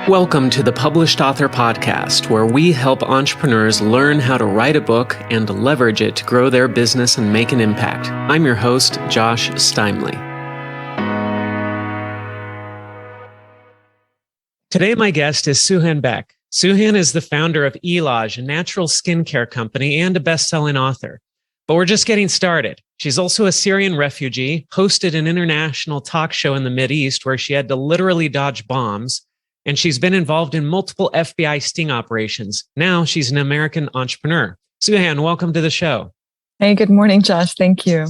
Welcome to the Published Author Podcast, where we help entrepreneurs learn how to write a book and leverage it to grow their business and make an impact. I'm your host, Josh Steimle. Today, my guest is Suhein Beck. Suhein is the founder of Elage, a natural skincare company, and a best-selling author. But we're just getting started. She's also a Syrian refugee, hosted an international talk show in the Mideast where she had to literally dodge bombs, and she's been involved in multiple FBI sting operations. Now she's an American entrepreneur. Suhein, welcome to the show. Hey, good morning, Josh. Thank you.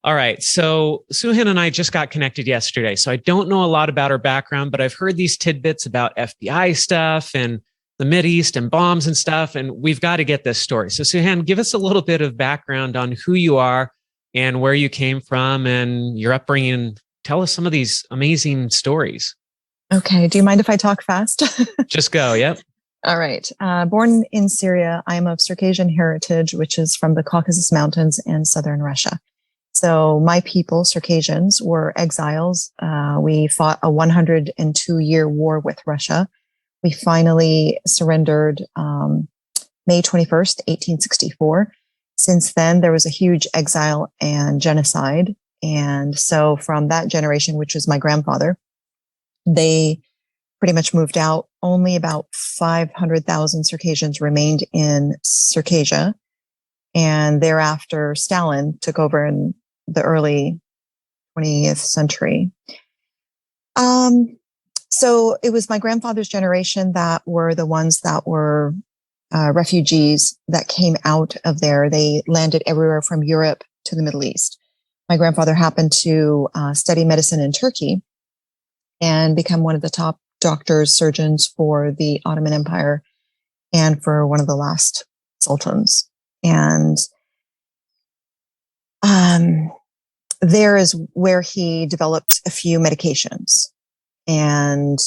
All right. So Suhein and I just got connected yesterday. So I don't know a lot about her background, but I've heard these tidbits about FBI stuff and the Mideast and bombs and stuff. And we've got to get this story. So Suhein, give us a little bit of background on who you are and where you came from and your upbringing. Tell us some of these amazing stories. Okay. Do you mind if I talk fast? Just go. Yep. All right. Born in Syria, I'm of Circassian heritage, which is from the Caucasus Mountains and southern Russia. So my people, Circassians, were exiles. We fought a 102-year war with Russia. We finally surrendered May 21st, 1864. Since then, there was a huge exile and genocide. And so from that generation, which was my grandfather, they pretty much moved out. Only about 500,000 Circassians remained in Circassia. And thereafter, Stalin took over in the early 20th century. So it was my grandfather's generation that were the ones that were refugees that came out of there. They landed everywhere from Europe to the Middle East. My grandfather happened to study medicine in Turkey and become one of the top doctors, surgeons for the Ottoman Empire and for one of the last sultans. And there is where he developed a few medications. And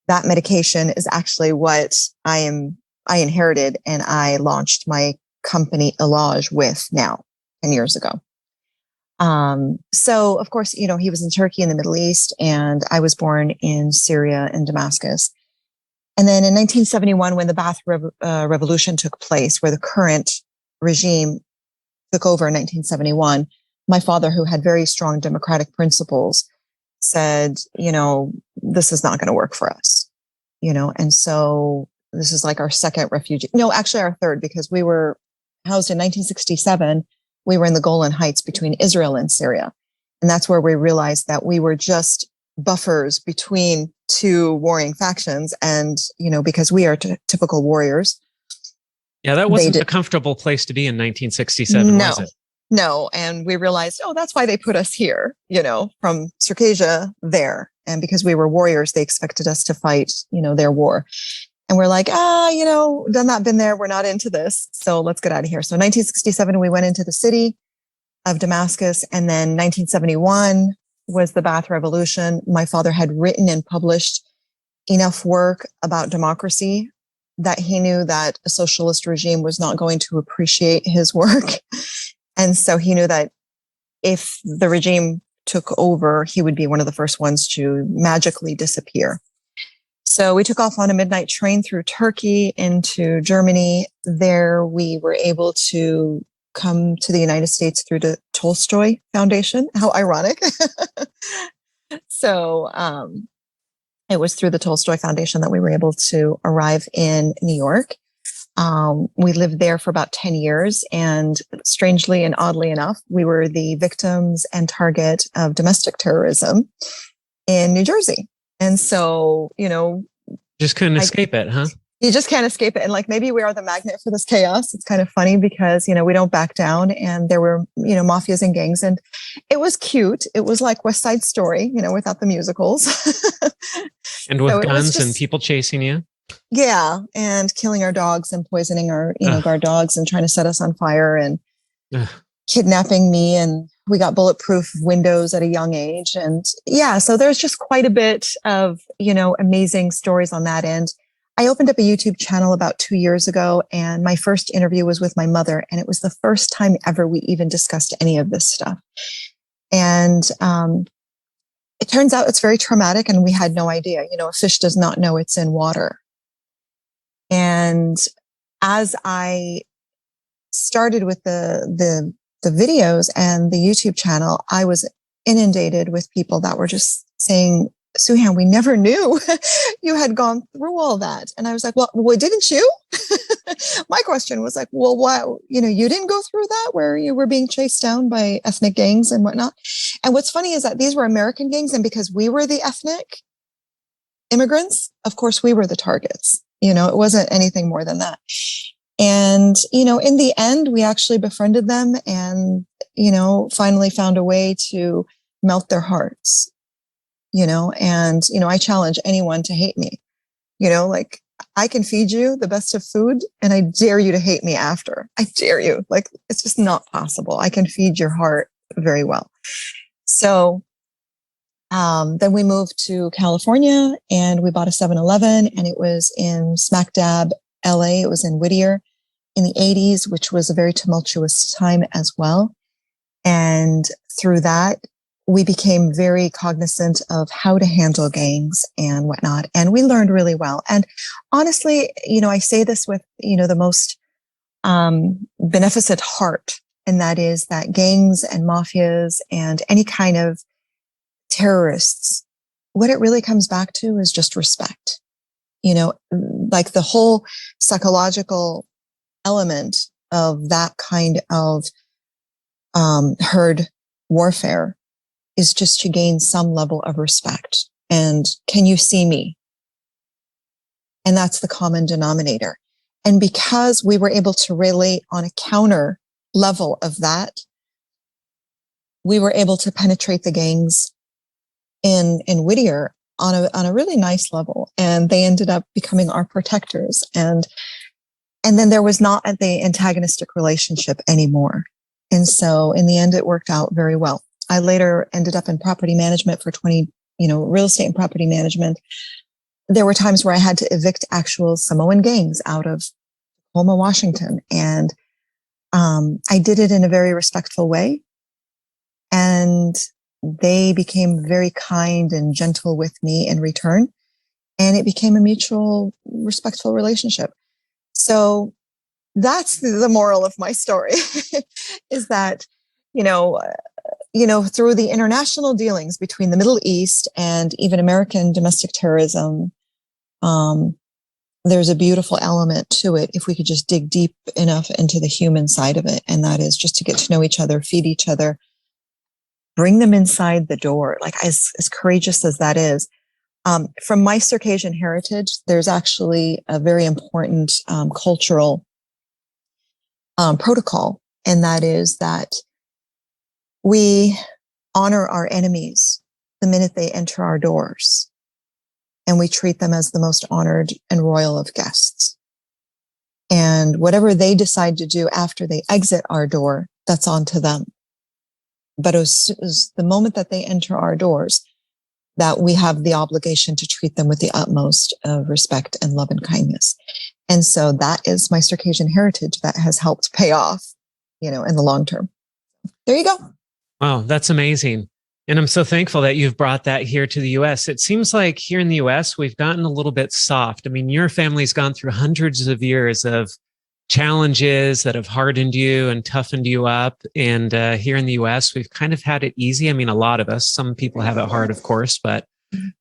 that medication is actually what I inherited and I launched my company Elage with now 10 years ago. So of course, he was in Turkey in the Middle East, and I was born in Syria in Damascus. And then in 1971, when the Ba'ath Revolution took place, where the current regime took over in 1971, my father, who had very strong democratic principles, said, this is not going to work for us, and so this is like our second refugee. No, actually our third, because we were housed in 1967. We were in the Golan Heights between Israel and Syria. And that's where we realized that we were just buffers between two warring factions. And, because we are typical warriors. Yeah, that wasn't a comfortable place to be in 1967, was it? No. And we realized, that's why they put us here, from Circassia there. And because we were warriors, they expected us to fight, their war. And we're like, done that, been there. We're not into this. So let's get out of here. So 1967, we went into the city of Damascus. And then 1971 was the Ba'ath Revolution. My father had written and published enough work about democracy that he knew that a socialist regime was not going to appreciate his work. And so he knew that if the regime took over, he would be one of the first ones to magically disappear. So we took off on a midnight train through Turkey into Germany. There we were able to come to the United States through the Tolstoy Foundation. How ironic. So it was through the Tolstoy Foundation that we were able to arrive in New York. We lived there for about 10 years. And strangely and oddly enough, we were the victims and target of domestic terrorism in New Jersey. And so, just couldn't escape it, huh? You just can't escape it. And maybe we are the magnet for this chaos. It's kind of funny because, we don't back down, and there were, mafias and gangs, and it was cute. It was like West Side Story, without the musicals. And with guns and people chasing you. Yeah. And killing our dogs and poisoning our, guard dogs and trying to set us on fire and kidnapping me. And we got bulletproof windows at a young age. And yeah, so there's just quite a bit of, amazing stories on that end. I opened up a YouTube channel about 2 years ago, and my first interview was with my mother. And it was the first time ever we even discussed any of this stuff. And it turns out it's very traumatic, and we had no idea. A fish does not know it's in water. And as I started with the videos and the YouTube channel, I was inundated with people that were just saying, Suhein, we never knew you had gone through all that. And I was like, well, didn't you? My question was like, well, why, you didn't go through that where you were being chased down by ethnic gangs and whatnot. And what's funny is that these were American gangs. And because we were the ethnic immigrants, of course, we were the targets. It wasn't anything more than that. And, in the end, we actually befriended them and, finally found a way to melt their hearts. I challenge anyone to hate me, like I can feed you the best of food and I dare you to hate me after. I dare you. Like, it's just not possible. I can feed your heart very well. So, then we moved to California and we bought a 7-Eleven, and it was in smack dab LA. It was in Whittier in the 80s, which was a very tumultuous time as well. And through that, we became very cognizant of how to handle gangs and whatnot. And we learned really well. And honestly, I say this with, the most beneficent heart. And that is that gangs and mafias and any kind of terrorists, what it really comes back to is just respect. Like the whole psychological element of that kind of herd warfare is just to gain some level of respect. And can you see me? And that's the common denominator. And because we were able to relate on a counter level of that, we were able to penetrate the gangs in Whittier on a really nice level. And they ended up becoming our protectors. And then there was not the antagonistic relationship anymore. And so in the end, it worked out very well. I later ended up in property management for real estate and property management. There were times where I had to evict actual Samoan gangs out of Tacoma, Washington. And I did it in a very respectful way. And they became very kind and gentle with me in return. And it became a mutual, respectful relationship. So that's the moral of my story is that, through the international dealings between the Middle East and even American domestic terrorism, there's a beautiful element to it if we could just dig deep enough into the human side of it. And that is just to get to know each other, feed each other, bring them inside the door. Like as courageous as that is. From my Circassian heritage, there's actually a very important cultural protocol. And that is that we honor our enemies the minute they enter our doors. And we treat them as the most honored and royal of guests. And whatever they decide to do after they exit our door, that's on to them. But it was the moment that they enter our doors that we have the obligation to treat them with the utmost of respect and love and kindness. And so that is my Circassian heritage that has helped pay off, in the long term. There you go. Wow, that's amazing. And I'm so thankful that you've brought that here to the US. It seems like here in the US, we've gotten a little bit soft. I mean, your family's gone through hundreds of years of challenges that have hardened you and toughened you up. And here in the US, we've kind of had it easy. I mean, a lot of us, some people have it hard, of course, but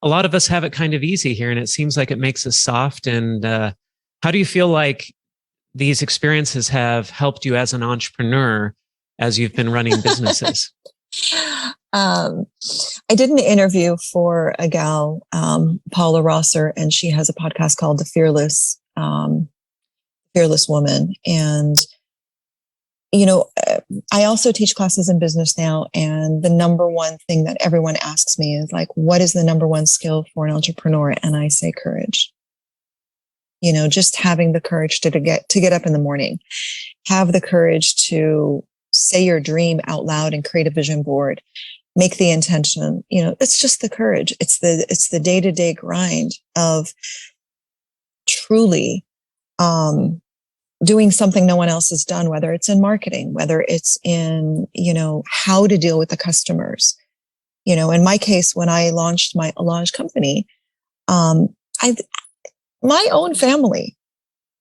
a lot of us have it kind of easy here. And it seems like it makes us soft. And how do you feel like these experiences have helped you as an entrepreneur as you've been running businesses? I did an interview for a gal, Paula Rosser, and she has a podcast called The Fearless Woman. And, I also teach classes in business now. And the number one thing that everyone asks me is like, what is the number one skill for an entrepreneur? And I say courage. Just having the courage to get up in the morning, have the courage to say your dream out loud and create a vision board, make the intention. It's just the courage. It's the day-to-day grind of truly doing something no one else has done, whether it's in marketing, whether it's in, how to deal with the customers, In my case, when I launched my Allage company, my own family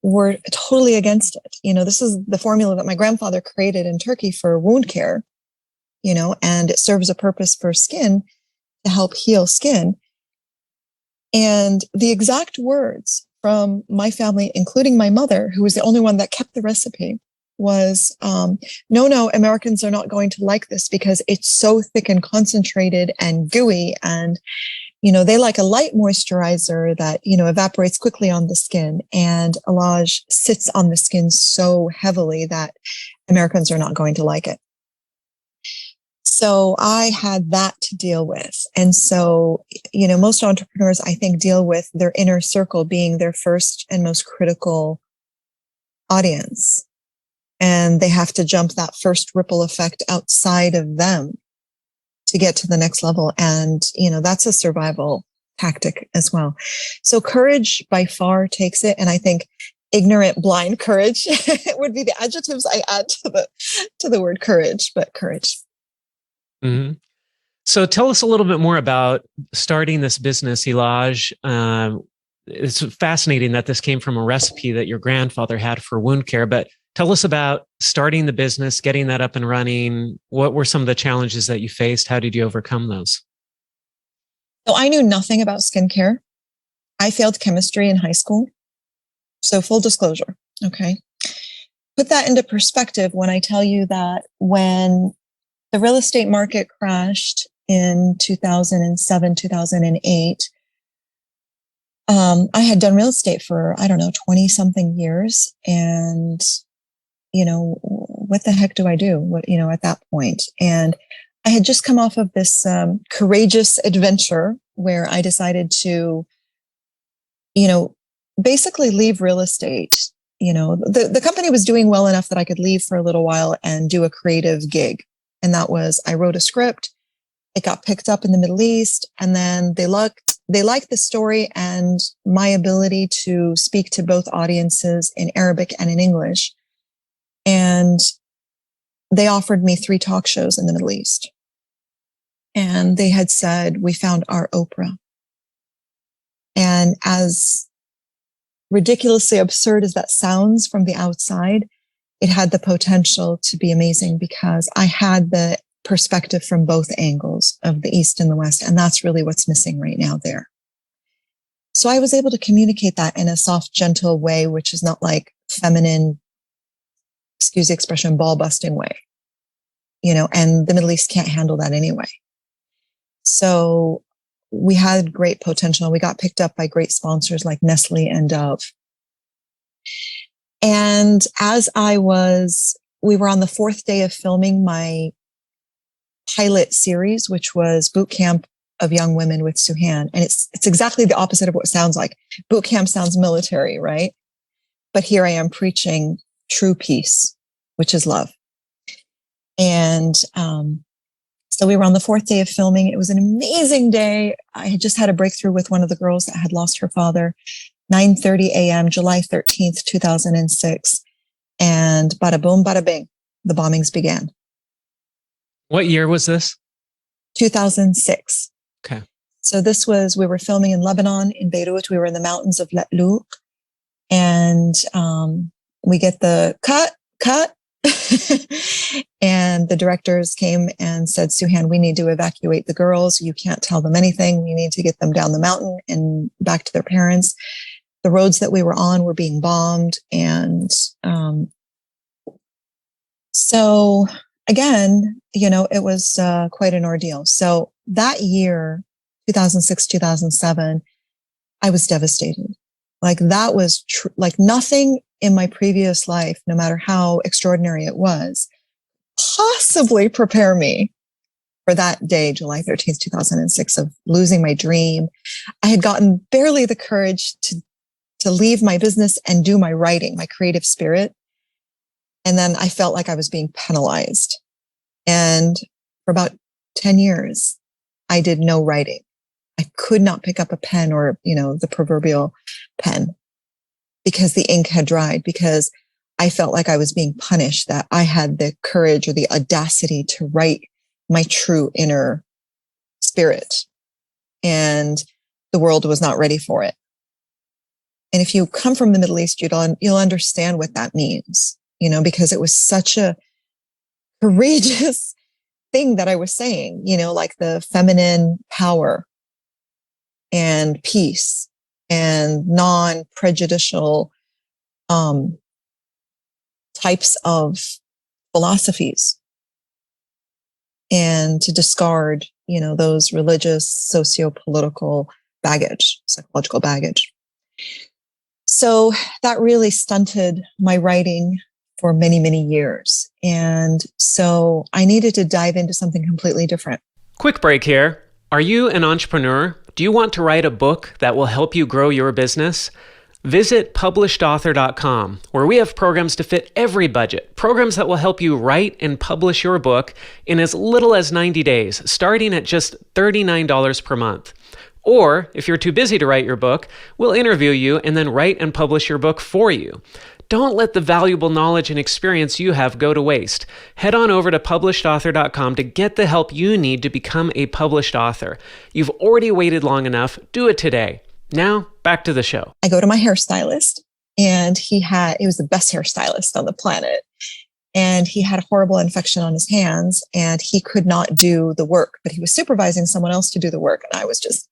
were totally against it. This is the formula that my grandfather created in Turkey for wound care, and it serves a purpose for skin to help heal skin. And the exact words from my family, including my mother, who was the only one that kept the recipe, was, no, Americans are not going to like this because it's so thick and concentrated and gooey. And, they like a light moisturizer that, evaporates quickly on the skin. And Allage sits on the skin so heavily that Americans are not going to like it. So I had that to deal with. And so, most entrepreneurs, I think, deal with their inner circle being their first and most critical audience. And they have to jump that first ripple effect outside of them to get to the next level. And, that's a survival tactic as well. So courage by far takes it. And I think ignorant, blind courage would be the adjectives I add to the word courage, but courage. Mm-hmm. So tell us a little bit more about starting this business, Allage. It's fascinating that this came from a recipe that your grandfather had for wound care, but tell us about starting the business, getting that up and running. What were some of the challenges that you faced? How did you overcome those? So I knew nothing about skincare. I failed chemistry in high school. So full disclosure, okay? Put that into perspective when I tell you that when the real estate market crashed in 2007, 2008, I had done real estate for, 20 something years. And, what the heck do I do? At that point. And I had just come off of this courageous adventure where I decided to, basically leave real estate. The company was doing well enough that I could leave for a little while and do a creative gig. And that was, I wrote a script. It got picked up in the Middle East. And then they liked the story and my ability to speak to both audiences in Arabic and in English. And they offered me 3 talk shows in the Middle East. And they had said, we found our Oprah. And as ridiculously absurd as that sounds from the outside, it had the potential to be amazing because I had the perspective from both angles of the East and the West. And that's really what's missing right now there. So I was able to communicate that in a soft, gentle way, which is not like feminine, excuse the expression, ball busting way, and the Middle East can't handle that anyway. So we had great potential. We got picked up by great sponsors like Nestle and Dove. And as we were on the 4th day of filming my pilot series, which was Boot Camp of Young Women with Suhein. And it's exactly the opposite of what it sounds like. Boot camp sounds military, right? But here I am preaching true peace, which is love. And so we were on the 4th day of filming. It was an amazing day. I had just had a breakthrough with one of the girls that had lost her father. 9:30 a.m., July 13th, 2006. And bada boom, bada bing, the bombings began. What year was this? 2006. Okay. So we were filming in Lebanon, in Beirut. We were in the mountains of La'luq. And we get the cut. And the directors came and said, Suhein, we need to evacuate the girls. You can't tell them anything. We need to get them down the mountain and back to their parents. The roads that we were on were being bombed. And so again, it was quite an ordeal. So that year, 2006, 2007, I was devastated. Like that was like nothing in my previous life, no matter how extraordinary it was, possibly prepare me for that day, July 13th, 2006, of losing my dream. I had gotten barely the courage to leave my business and do my writing, my creative spirit. And then I felt like I was being penalized. And for about 10 years, I did no writing. I could not pick up a pen or, the proverbial pen because the ink had dried, because I felt like I was being punished, that I had the courage or the audacity to write my true inner spirit, and the world was not ready for it. And if you come from the Middle East, you'll understand what that means, because it was such a courageous thing that I was saying, like the feminine power and peace and non-prejudicial types of philosophies, and to discard, those religious, socio-political baggage, psychological baggage. So that really stunted my writing for many, many years. And so I needed to dive into something completely different. Quick break here. Are you an entrepreneur? Do you want to write a book that will help you grow your business? Visit publishedauthor.com, where we have programs to fit every budget, programs that will help you write and publish your book in as little as 90 days, starting at just $39 per month. Or, if you're too busy to write your book, we'll interview you and then write and publish your book for you. Don't let the valuable knowledge and experience you have go to waste. Head on over to publishedauthor.com to get the help you need to become a published author. You've already waited long enough. Do it today. Now, back to the show. I go to my hairstylist, and he was the best hairstylist on the planet. And he had a horrible infection on his hands, and he could not do the work, but he was supervising someone else to do the work. And I was just,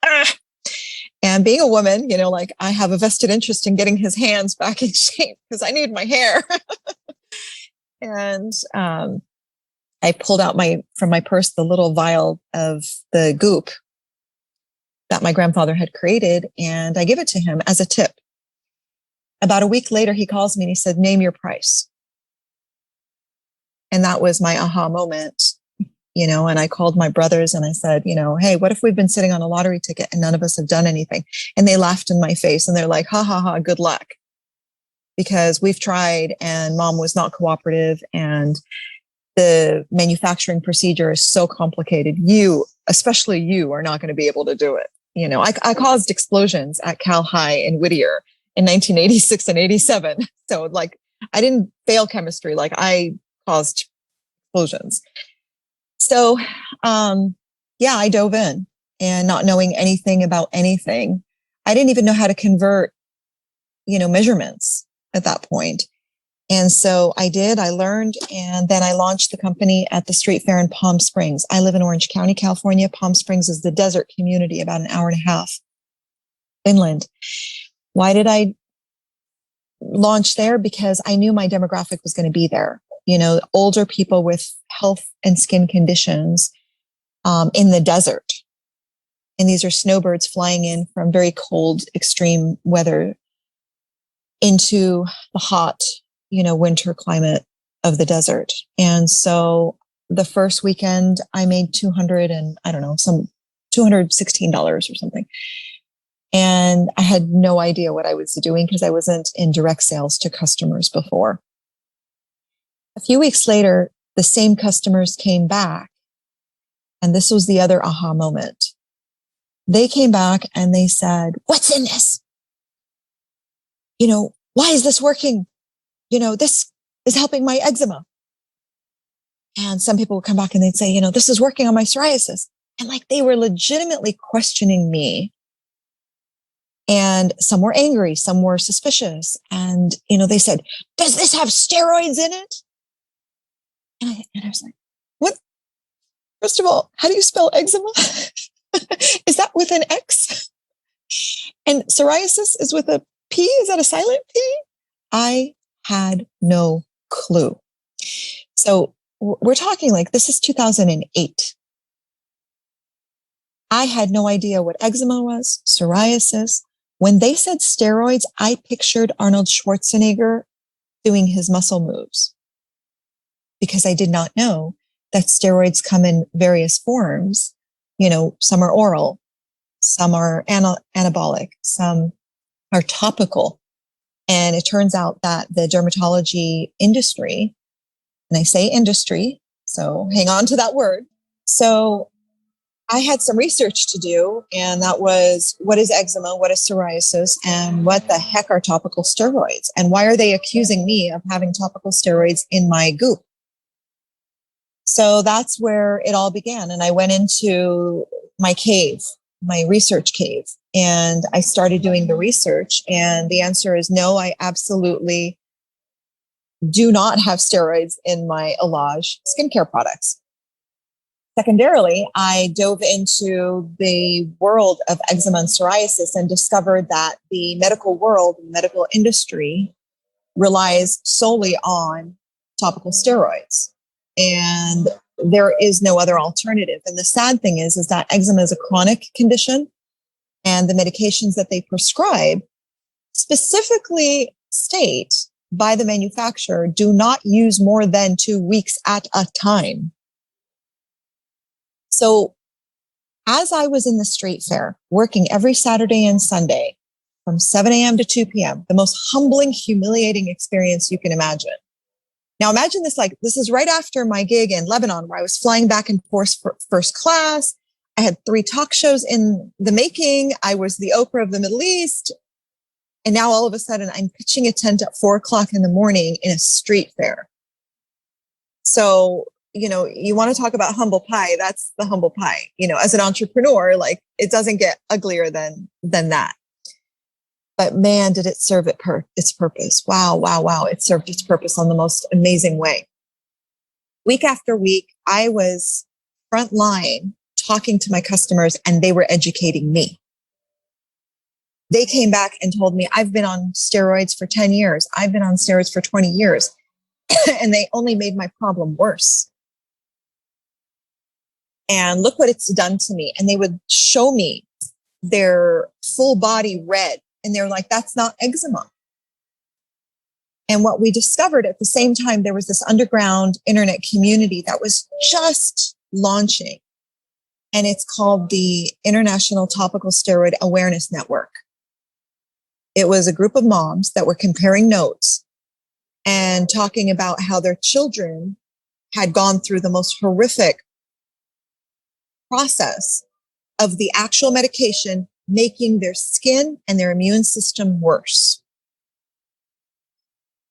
And being a woman, like I have a vested interest in getting his hands back in shape because I need my hair. And I pulled out from my purse the little vial of the goop that my grandfather had created, and I give it to him as a tip. About a week later, he calls me and he said, "Name your price." And that was my aha moment, and I called my brothers and I said, "Hey, what if we've been sitting on a lottery ticket and none of us have done anything?" And they laughed in my face and they're like, "Ha ha ha, good luck." Because we've tried and mom was not cooperative, and the manufacturing procedure is so complicated. Especially you, are not going to be able to do it. I caused explosions at Cal High in Whittier in 1986 and 87. So I didn't fail chemistry. I caused explosions. So, I dove in, and not knowing anything about anything. I didn't even know how to convert, measurements at that point. And so I learned, and then I launched the company at the street fair in Palm Springs. I live in Orange County, California. Palm Springs is the desert community, about an hour and a half inland. Why did I launch there? Because I knew my demographic was going to be there. Older people with health and skin conditions in the desert. And these are snowbirds flying in from very cold, extreme weather into the hot, winter climate of the desert. And so the first weekend I made $216 or something. And I had no idea what I was doing because I wasn't in direct sales to customers before. A few weeks later, the same customers came back. And this was the other aha moment. They came back and they said, "What's in this? Why is this working? This is helping my eczema." And some people would come back and they'd say, "This is working on my psoriasis." And they were legitimately questioning me. And some were angry, some were suspicious. And, they said, "Does this have steroids in it?" And I was like, "What? First of all, how do you spell eczema? Is that with an X? And psoriasis is with a P? Is that a silent P?" I had no clue. So we're talking this is 2008. I had no idea what eczema was, psoriasis. When they said steroids, I pictured Arnold Schwarzenegger doing his muscle moves, because I did not know that steroids come in various forms. Some are oral, some are anabolic, some are topical. And it turns out that the dermatology industry, and I say industry, so hang on to that word. So I had some research to do, and that was, what is eczema? What is psoriasis? And what the heck are topical steroids? And why are they accusing me of having topical steroids in my goop? So that's where it all began. And I went into my cave, my research cave. And I started doing the research, and the answer is no, I absolutely do not have steroids in my Ilage skincare products. Secondarily, I dove into the world of eczema and psoriasis and discovered that the medical world, medical industry relies solely on topical steroids. And there is no other alternative. And the sad thing is that eczema is a chronic condition, and the medications that they prescribe specifically state by the manufacturer, do not use more than 2 weeks at a time. So as I was in the street fair, working every Saturday and Sunday from 7 a.m. to 2 p.m., the most humbling, humiliating experience you can imagine. Now imagine this, like, this is right after my gig in Lebanon, where I was flying back and forth for first class. I had 3 talk shows in the making. I was the Oprah of the Middle East. And now all of a sudden I'm pitching a tent at 4 o'clock in the morning in a street fair. So, you know, you want to talk about humble pie. That's the humble pie. You know, as an entrepreneur, like, it doesn't get uglier than that. But man, did it serve its purpose. Wow, wow, wow. It served its purpose on the most amazing way. Week after week, I was front line talking to my customers, and they were educating me. They came back and told me, I've been on steroids for 10 years. I've been on steroids for 20 years. And they only made my problem worse. And look what it's done to me. And they would show me their full body red. And they're like, that's not eczema. And what we discovered at the same time, there was this underground internet community that was just launching. And it's called the International Topical Steroid Awareness Network. It was a group of moms that were comparing notes and talking about how their children had gone through the most horrific process of the actual medication making their skin and their immune system worse.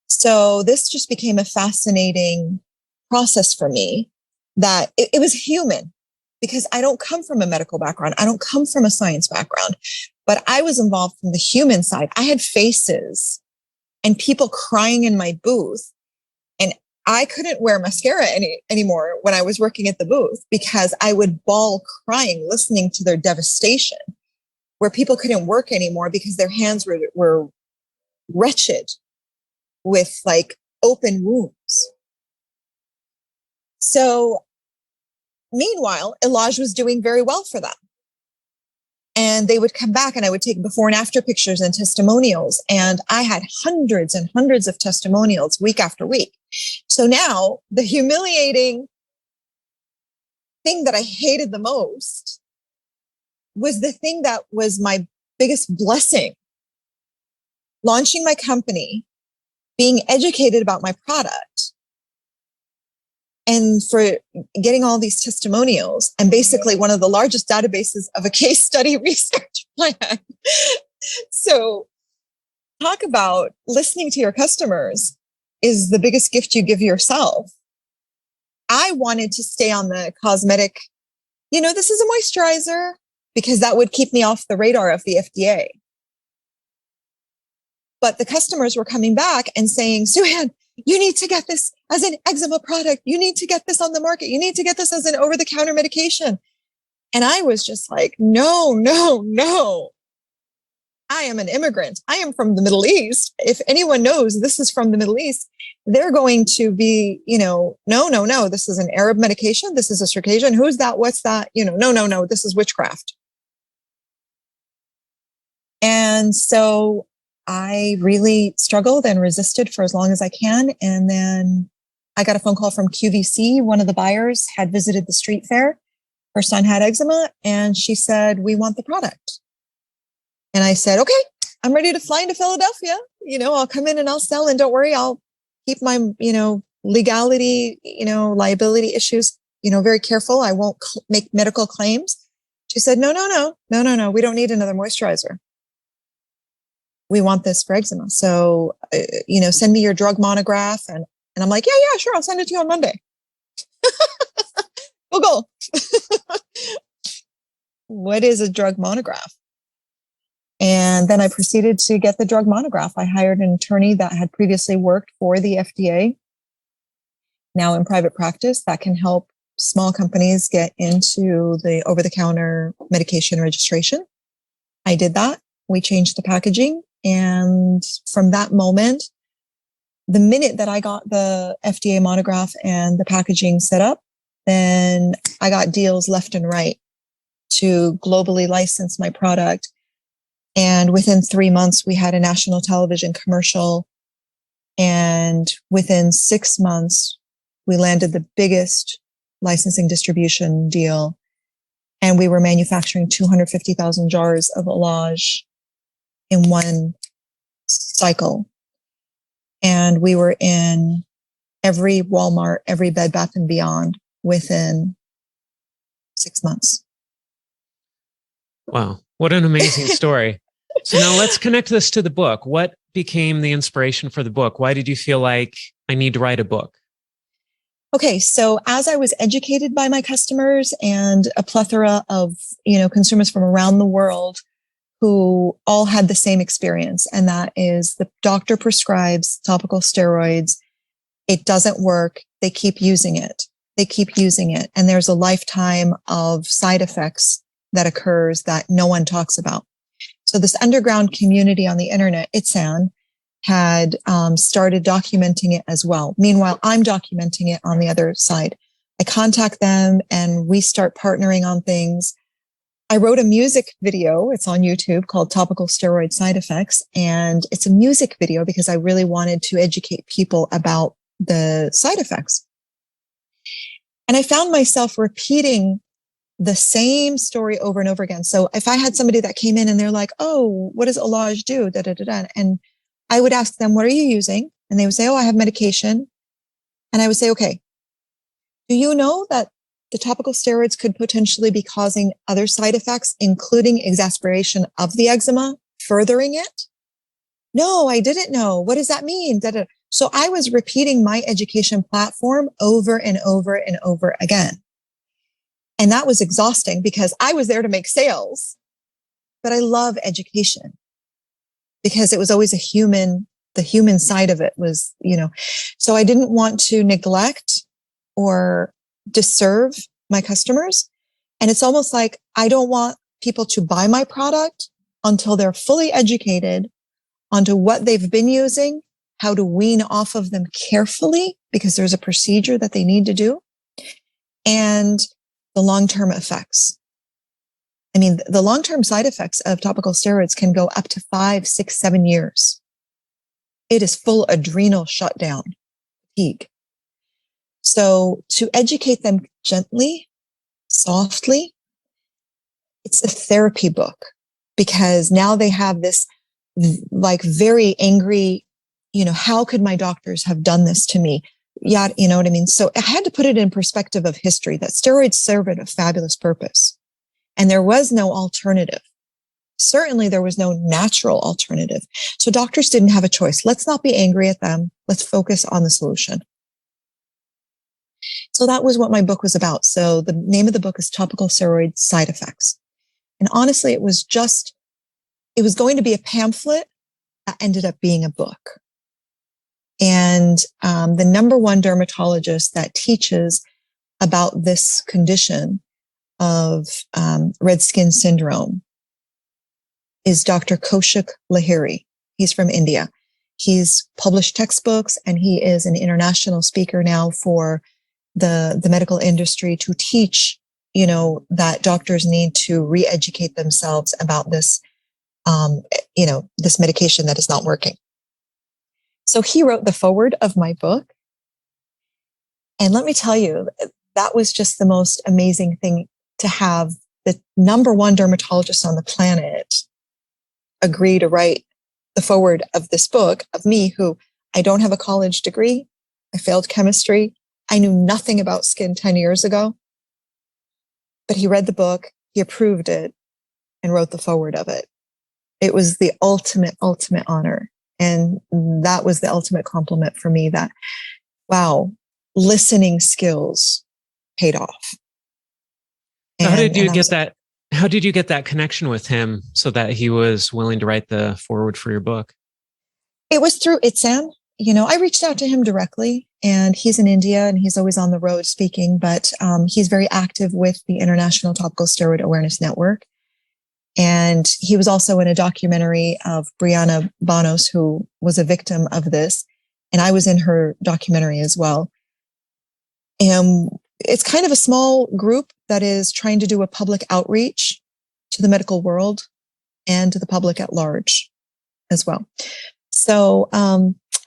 So this just became a fascinating process for me, that it was human, because I don't come from a medical background. I don't come from a science background, but I was involved from the human side. I had faces and people crying in my booth, and I couldn't wear mascara anymore when I was working at the booth, because I would bawl crying, listening to their devastation, where people couldn't work anymore because their hands were wretched with like open wounds. So meanwhile, Ilage was doing very well for them. And they would come back, and I would take before and after pictures and testimonials. And I had hundreds and hundreds of testimonials week after week. So now the humiliating thing that I hated the most was the thing that was my biggest blessing. Launching my company, being educated about my product, and for getting all these testimonials, and basically one of the largest databases of a case study research plan. So talk about listening to your customers is the biggest gift you give yourself. I wanted to stay on the cosmetic, this is a moisturizer, because that would keep me off the radar of the FDA. But the customers were coming back and saying, Suhein, you need to get this as an eczema product. You need to get this on the market. You need to get this as an over-the-counter medication. And I was just like, no, no, no. I am an immigrant. I am from the Middle East. If anyone knows this is from the Middle East, they're going to be, no, no, no. This is an Arab medication. This is a Circassian. Who's that? What's that? No, no, no. This is witchcraft. And so I really struggled and resisted for as long as I can. And then I got a phone call from QVC. One of the buyers had visited the street fair. Her son had eczema, and she said, we want the product. And I said, okay, I'm ready to fly into Philadelphia. I'll come in and I'll sell. And don't worry, I'll keep my, legality, liability issues, very careful. I won't make medical claims. She said, no. We don't need another moisturizer. We want this for eczema. So, send me your drug monograph. And I'm like, yeah, sure. I'll send it to you on Monday. We'll go. what is a drug monograph? And then I proceeded to get the drug monograph. I hired an attorney that had previously worked for the FDA, now in private practice, that can help small companies get into the over-the-counter medication registration. I did that. We changed the packaging. And from that moment, the minute that I got the FDA monograph and the packaging set up, then I got deals left and right to globally license my product. And within 3 months, we had a national television commercial. And within 6 months, we landed the biggest licensing distribution deal. And we were manufacturing 250,000 jars of Elage in one cycle. And we were in every Walmart, every Bed Bath & Beyond within 6 months. Wow. What an amazing story. So now let's connect this to the book. What became the inspiration for the book? Why did you feel like I need to write a book? Okay, so as I was educated by my customers and a plethora of, consumers from around the world who all had the same experience, and that is the doctor prescribes topical steroids. It doesn't work. They keep using it. And there's a lifetime of side effects that occurs that no one talks about. So this underground community on the internet, Eczema, had started documenting it as well. Meanwhile, I'm documenting it on the other side. I contact them and we start partnering on things. I wrote a music video. It's on YouTube called Topical Steroid Side Effects. And it's a music video because I really wanted to educate people about the side effects. And I found myself repeating the same story over and over again. So if I had somebody that came in and they're like, oh, what does Elage do? Da, da, da, da. And I would ask them, what are you using? And they would say, oh, I have medication. And I would say, okay, do you know that the topical steroids could potentially be causing other side effects, including exacerbation of the eczema, furthering it? No, I didn't know. What does that mean? Da, da. So I was repeating my education platform over and over and over again. And that was exhausting because I was there to make sales, but I love education because it was always the human side of it was, so I didn't want to neglect or disserve my customers. And it's almost like I don't want people to buy my product until they're fully educated onto what they've been using, how to wean off of them carefully because there's a procedure that they need to do, and the long-term effects. I mean, the long-term side effects of topical steroids can go up to 5, 6, 7 years. It is full adrenal shutdown, fatigue. So to educate them gently, softly, it's a therapy book because now they have this like very angry, how could my doctors have done this to me? Yeah, you know what I mean? So I had to put it in perspective of history that steroids serve a fabulous purpose. And there was no alternative. Certainly there was no natural alternative. So doctors didn't have a choice. Let's not be angry at them. Let's focus on the solution. So that was what my book was about. So the name of the book is Topical Steroid Side Effects. And honestly, it was going to be a pamphlet that ended up being a book. And the number one dermatologist that teaches about this condition of red skin syndrome is Dr. Kaushik Lahiri. He's from India. He's published textbooks and he is an international speaker now for the medical industry to teach, that doctors need to re-educate themselves about this, this medication that is not working. So he wrote the foreword of my book. And let me tell you, that was just the most amazing thing to have the number one dermatologist on the planet agree to write the foreword of this book of me, who I don't have a college degree. I failed chemistry. I knew nothing about skin 10 years ago, but he read the book, he approved it and wrote the foreword of it. It was the ultimate honor. And that was the ultimate compliment for me that, wow, listening skills paid off. So how did you get that? How did you get that connection with him so that he was willing to write the foreword for your book? It was through Eczema. I reached out to him directly, and he's in India and he's always on the road speaking, but he's very active with the International Topical Steroid Awareness Network. And he was also in a documentary of Brianna Bonos, who was a victim of this. And I was in her documentary as well. And it's kind of a small group that is trying to do a public outreach to the medical world and to the public at large as well. So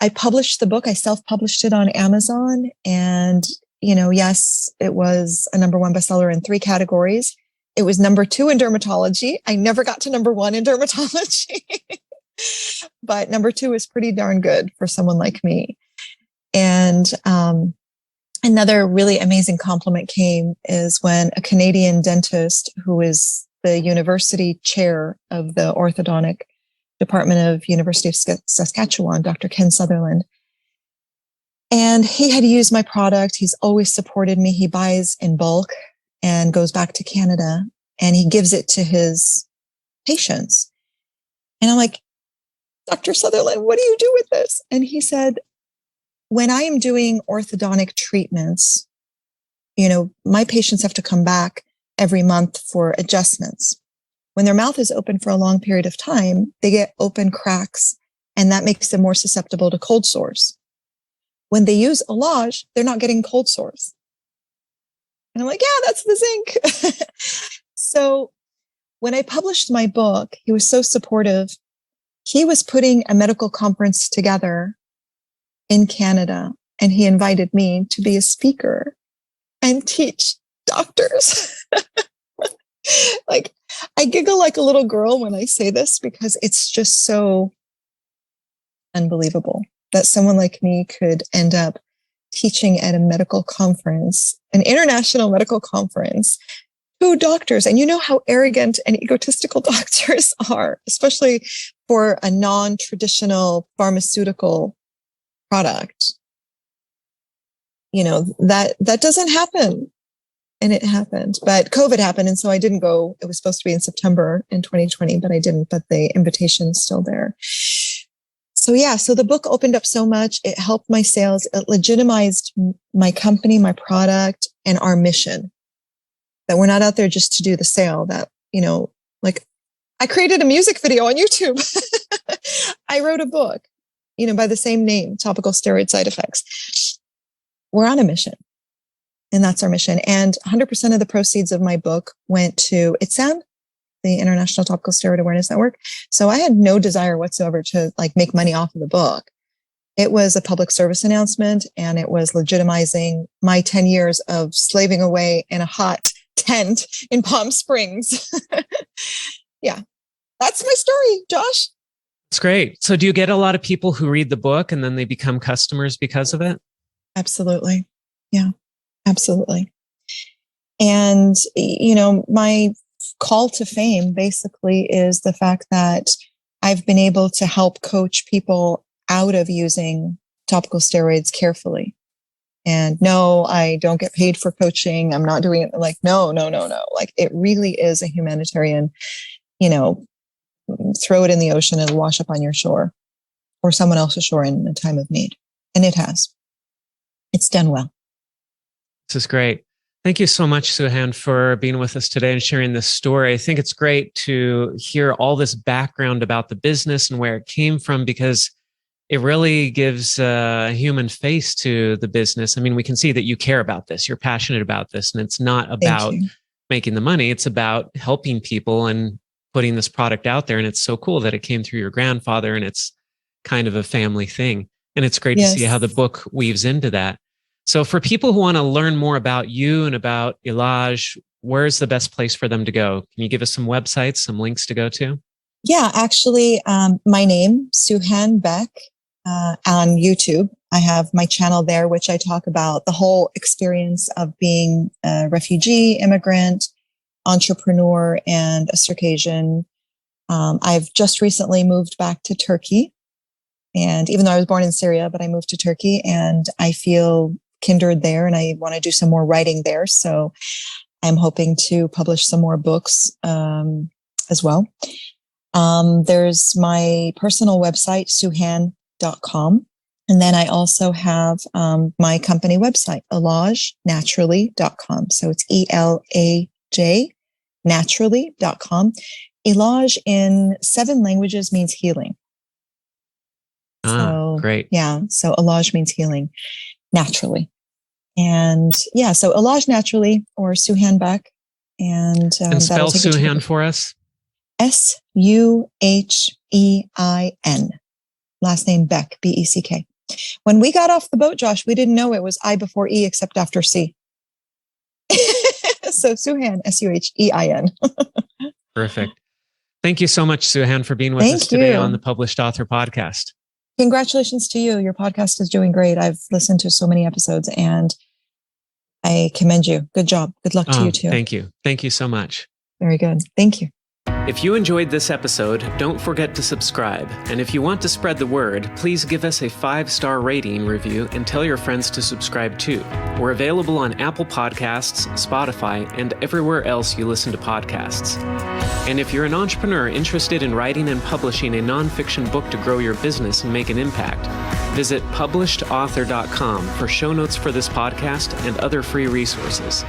I published the book. I self-published it on Amazon. And, yes, it was a #1 bestseller in 3 categories. It was #2 in dermatology. I never got to #1 in dermatology, but #2 is pretty darn good for someone like me. And another really amazing compliment came is when a Canadian dentist who is the university chair of the orthodontic department of University of Saskatchewan, Dr. Ken Sutherland, and he had used my product. He's always supported me. He buys in bulk and goes back to Canada, and he gives it to his patients. And I'm like, Dr. Sutherland, what do you do with this? And he said, when I am doing orthodontic treatments, my patients have to come back every month for adjustments. When their mouth is open for a long period of time, they get open cracks, and that makes them more susceptible to cold sores. When they use Allage, they're not getting cold sores. And I'm like, yeah, that's the zinc. So when I published my book, he was so supportive. He was putting a medical conference together in Canada, and he invited me to be a speaker and teach doctors. Like, I giggle like a little girl when I say this because it's just so unbelievable that someone like me could end up teaching at a medical conference, an international medical conference, to doctors. And you know how arrogant and egotistical doctors are, especially for a non-traditional pharmaceutical product. That doesn't happen. And it happened, but COVID happened. And so I didn't go. It was supposed to be in September in 2020, but I didn't, but the invitation is still there. So the book opened up so much. It helped my sales. It legitimized my company, my product, and our mission, that we're not out there just to do the sale. That, like, I created a music video on YouTube. I wrote a book, by the same name, Topical Steroid Side Effects. We're on a mission. And that's our mission. And 100% of the proceeds of my book went to Eczema, the International Topical Steroid Awareness Network. So I had no desire whatsoever to make money off of the book. It was a public service announcement, and it was legitimizing my 10 years of slaving away in a hot tent in Palm Springs. Yeah, that's my story, Josh. It's great. So do you get a lot of people who read the book and then they become customers because of it? Absolutely. Yeah. Absolutely. And, my call to fame basically is the fact that I've been able to help coach people out of using topical steroids carefully. And no, I don't get paid for coaching. I'm not doing it no. Like, it really is a humanitarian, throw it in the ocean and it'll wash up on your shore or someone else's shore in a time of need. And it has. It's done well. This is great. Thank you so much, Suhein, for being with us today and sharing this story. I think it's great to hear all this background about the business and where it came from, because it really gives a human face to the business. I mean, we can see that you care about this. You're passionate about this, and it's not about making the money. It's about helping people and putting this product out there. And it's so cool that it came through your grandfather, and it's kind of a family thing. And it's great to see how the book weaves into that. So for people who want to learn more about you and about Allage, where's the best place for them to go? Can you give us some websites, some links to go to? Yeah, actually, my name, Suhein Beck, on YouTube. I have my channel there, which I talk about the whole experience of being a refugee, immigrant, entrepreneur, and a Circassian. I've just recently moved back to Turkey. And even though I was born in Syria, but I moved to Turkey, and I feel kindred there, and I want to do some more writing there. So I'm hoping to publish some more books as well. There's my personal website, suhein.com. And then I also have my company website, elagenaturally.com. So it's ELAJ naturally.com. Elage in 7 languages means healing. Great. Yeah. So Elage means healing naturally. And yeah, so Elage naturally or Suhein Beck. And spell Suhein for us. Suhein. Last name Beck, Beck. When we got off the boat, Josh, we didn't know it was I before E except after C. So Suhein, Suhein. Perfect. Thank you so much, Suhein, for being with us today on the Published Author Podcast. Congratulations to you. Your podcast is doing great. I've listened to so many episodes and I commend you. Good job. Good luck to you too. Thank you. Thank you so much. Very good. Thank you. If you enjoyed this episode, don't forget to subscribe. And if you want to spread the word, please give us a 5-star rating review and tell your friends to subscribe too. We're available on Apple Podcasts, Spotify, and everywhere else you listen to podcasts. And if you're an entrepreneur interested in writing and publishing a nonfiction book to grow your business and make an impact, visit publishedauthor.com for show notes for this podcast and other free resources.